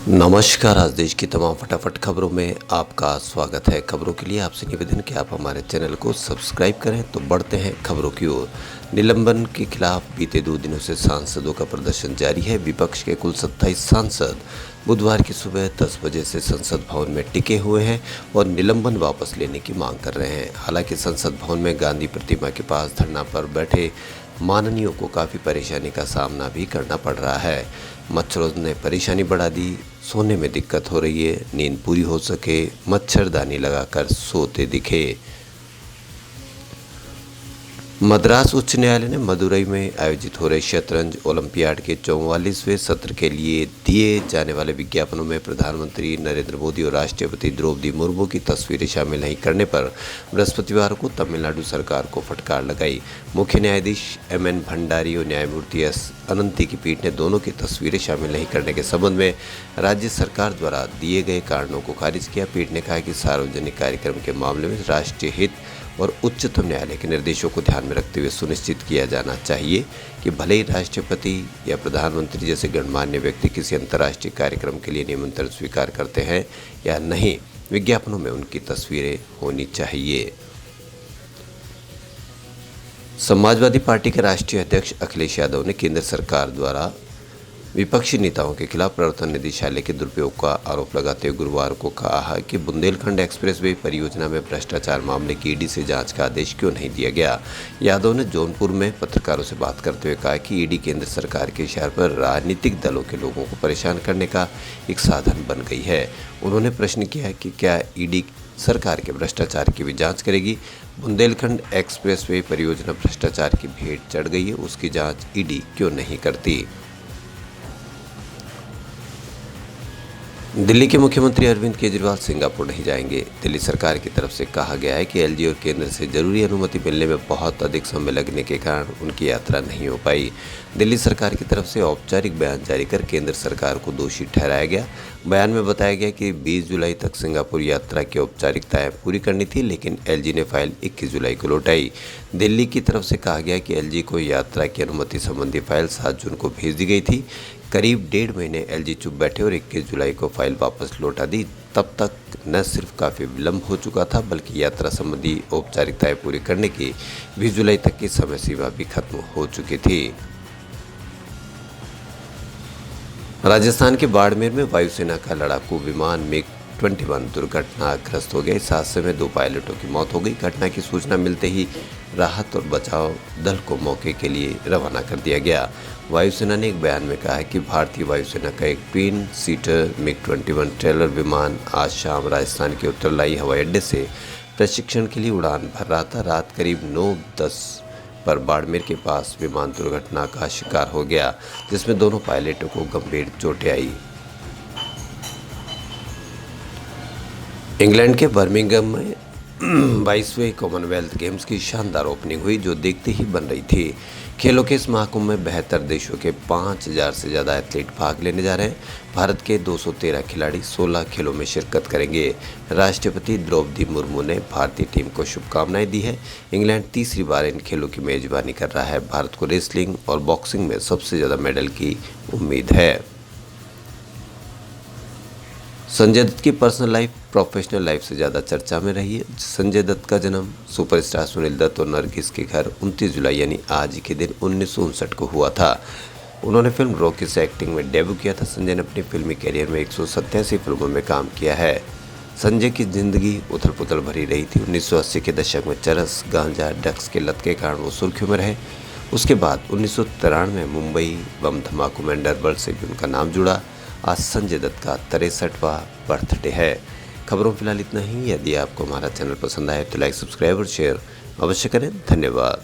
नमस्कार। आज देश की तमाम फटाफट खबरों में आपका स्वागत है। खबरों के लिए आपसे निवेदन कि आप हमारे चैनल को सब्सक्राइब करें। तो बढ़ते हैं खबरों की ओर। निलंबन के खिलाफ बीते 2 दिनों से सांसदों का प्रदर्शन जारी है। विपक्ष के कुल 27 सांसद बुधवार की सुबह 10 बजे से संसद भवन में टिके हुए हैं और निलंबन वापस लेने की मांग कर रहे हैं। हालांकि संसद भवन में गांधी प्रतिमा के पास धरना पर बैठे माननीयों को काफ़ी परेशानी का सामना भी करना पड़ रहा है। मच्छरों ने परेशानी बढ़ा दी, सोने में दिक्कत हो रही है, नींद पूरी हो सके मच्छरदानी लगाकर सोते दिखे। मद्रास उच्च न्यायालय ने मदुरई में आयोजित हो रहे शतरंज ओलंपियाड के 44वें सत्र के लिए दिए जाने वाले विज्ञापनों में प्रधानमंत्री नरेंद्र मोदी और राष्ट्रपति द्रौपदी मुर्मू की तस्वीरें शामिल नहीं करने पर बृहस्पतिवार को तमिलनाडु सरकार को फटकार लगाई। मुख्य न्यायाधीश एम.एन. भंडारी और न्यायमूर्ति एस. अनंती की पीठ ने दोनों की तस्वीरें शामिल नहीं करने के संबंध में राज्य सरकार द्वारा दिए गए कारणों को खारिज किया। पीठ ने कहा कि सार्वजनिक कार्यक्रम के मामले में राष्ट्रीय हित और उच्चतम न्यायालय के निर्देशों को ध्यान में रखते हुए सुनिश्चित किया जाना चाहिए कि भले ही राष्ट्रपति या प्रधानमंत्री जैसे गणमान्य व्यक्ति किसी अंतर्राष्ट्रीय कार्यक्रम के लिए निमंत्रण स्वीकार करते हैं या नहीं, विज्ञापनों में उनकी तस्वीरें होनी चाहिए। समाजवादी पार्टी के राष्ट्रीय अध्यक्ष अखिलेश यादव ने केंद्र सरकार द्वारा विपक्षी नेताओं के खिलाफ प्रवर्तन निदेशालय के दुरुपयोग का आरोप लगाते हुए गुरुवार को कहा है कि बुंदेलखंड एक्सप्रेसवे परियोजना में भ्रष्टाचार मामले की ईडी से जांच का आदेश क्यों नहीं दिया गया। यादव ने जौनपुर में पत्रकारों से बात करते हुए कहा कि ईडी केंद्र सरकार के इशारे पर राजनीतिक दलों के लोगों को परेशान करने का एक साधन बन गई है। उन्होंने प्रश्न किया कि क्या ईडी सरकार के भ्रष्टाचार की भी जांच करेगी। बुंदेलखंड एक्सप्रेसवे परियोजना भ्रष्टाचार की भेंट चढ़ गई है, उसकी जांच ईडी क्यों नहीं करती। दिल्ली के मुख्यमंत्री अरविंद केजरीवाल सिंगापुर नहीं जाएंगे। दिल्ली सरकार की तरफ से कहा गया है कि एलजी और केंद्र से जरूरी अनुमति मिलने में बहुत अधिक समय लगने के कारण उनकी यात्रा नहीं हो पाई। दिल्ली सरकार की तरफ से औपचारिक बयान जारी कर केंद्र सरकार को दोषी ठहराया गया। बयान में बताया गया कि 20 जुलाई तक सिंगापुर यात्रा की औपचारिकताएं पूरी करनी थी, लेकिन एलजी ने फाइल 21 जुलाई को लौटाई। दिल्ली की तरफ से कहा गया कि एलजी को यात्रा की अनुमति संबंधी फाइल 7 जून को भेज दी गई थी। करीब 1.5 महीने एलजी चुप बैठे और 21 जुलाई को फाइल वापस लौटा दी। तब तक न सिर्फ काफ़ी विलंब हो चुका था, बल्कि यात्रा संबंधी औपचारिकताएं पूरी करने की 20 जुलाई तक की समय सीमा भी खत्म हो चुकी थी। राजस्थान के बाड़मेर में वायुसेना का लड़ाकू विमान MiG-21 दुर्घटनाग्रस्त हो गया। इस हादसे में 2 पायलटों की मौत हो गई। घटना की सूचना मिलते ही राहत और बचाव दल को मौके के लिए रवाना कर दिया गया। वायुसेना ने एक बयान में कहा है कि भारतीय वायुसेना का एक ट्विन सीटर MiG-21 ट्रेलर विमान आज शाम राजस्थान के उत्तरलाई हवाई अड्डे से प्रशिक्षण के लिए उड़ान भर रहा था। रात करीब 9:10 पर बाड़मेर के पास विमान दुर्घटना का शिकार हो गया, जिसमें दोनों पायलटों को गंभीर चोटें आई। इंग्लैंड के बर्मिंघम में 22वें कॉमनवेल्थ गेम्स की शानदार ओपनिंग हुई, जो देखते ही बन रही थी। खेलों के इस महाकुंभ में 72 देशों के 5000 से ज़्यादा एथलीट भाग लेने जा रहे हैं। भारत के 213 खिलाड़ी 16 खेलों में शिरकत करेंगे। राष्ट्रपति द्रौपदी मुर्मू ने भारतीय टीम को शुभकामनाएं दी है। इंग्लैंड तीसरी बार इन खेलों की मेजबानी कर रहा है। भारत को रेसलिंग और बॉक्सिंग में सबसे ज़्यादा मेडल की उम्मीद है। संजय दत्त की पर्सनल लाइफ प्रोफेशनल लाइफ से ज़्यादा चर्चा में रही है। संजय दत्त का जन्म सुपरस्टार सुनील दत्त और नरगिस के घर 29 जुलाई यानी आज के दिन 1959 को हुआ था। उन्होंने फिल्म रॉकी से एक्टिंग में डेब्यू किया था। संजय ने अपने फिल्मी कैरियर में 187 फिल्मों में काम किया है। संजय की जिंदगी उथल पुथल भरी रही थी। 1980 के दशक में चरस, गांजा, ड्रग्स के लत के कारण वो सुर्खियों में रहे। उसके बाद 1993 में मुंबई बम धमाकों में अंडरवर्ल्ड से भी उनका नाम जुड़ा। आज संजय दत्त का 63वां बर्थडे है। खबरों फिलहाल इतना ही। यदि आपको हमारा चैनल पसंद आए तो लाइक, सब्सक्राइब और शेयर अवश्य करें। धन्यवाद।